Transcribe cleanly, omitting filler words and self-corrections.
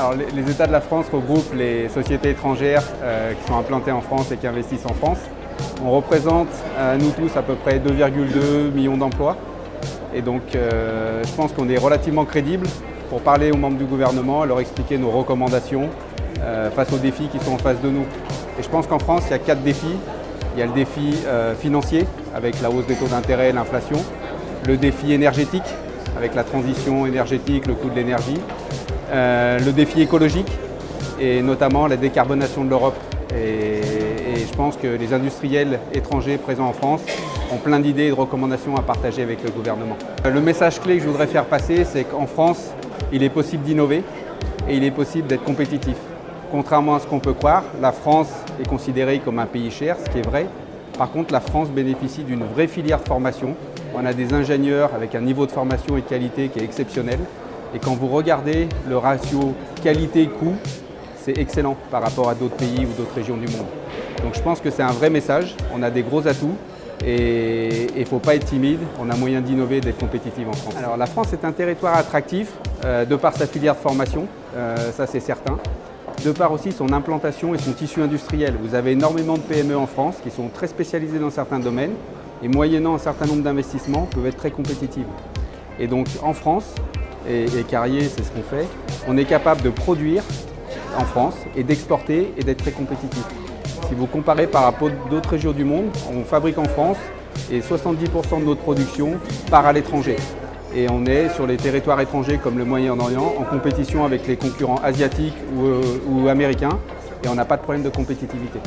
Alors, les États de la France regroupent les sociétés étrangères qui sont implantées en France et qui investissent en France. On représente, nous tous, à peu près 2,2 millions d'emplois. Et donc, je pense qu'on est relativement crédible pour parler aux membres du gouvernement et leur expliquer nos recommandations face aux défis qui sont en face de nous. Et je pense qu'en France, il y a 4 défis. Il y a le défi financier, avec la hausse des taux d'intérêt et l'inflation. Le défi énergétique, avec la transition énergétique, le coût de l'énergie. Le défi écologique, et notamment la décarbonation de l'Europe. Et je pense que les industriels étrangers présents en France ont plein d'idées et de recommandations à partager avec le gouvernement. Le message clé que je voudrais faire passer, c'est qu'en France, il est possible d'innover et il est possible d'être compétitif. Contrairement à ce qu'on peut croire, la France est considérée comme un pays cher, ce qui est vrai. Par contre, la France bénéficie d'une vraie filière de formation. On a des ingénieurs avec un niveau de formation et de qualité qui est exceptionnel. Et quand vous regardez le ratio qualité-coût, c'est excellent par rapport à d'autres pays ou d'autres régions du monde. Donc je pense que c'est un vrai message. On a des gros atouts et il ne faut pas être timide. On a moyen d'innover et d'être compétitif en France. Alors la France est un territoire attractif de par sa filière de formation, ça c'est certain. De par aussi son implantation et son tissu industriel. Vous avez énormément de PME en France qui sont très spécialisées dans certains domaines et moyennant un certain nombre d'investissements peuvent être très compétitives. Et donc en France, et Carrier c'est ce qu'on fait, on est capable de produire en France et d'exporter et d'être très compétitif. Si vous comparez par rapport à d'autres régions du monde, on fabrique en France et 70% de notre production part à l'étranger. Et on est sur les territoires étrangers comme le Moyen-Orient en compétition avec les concurrents asiatiques ou américains et on n'a pas de problème de compétitivité.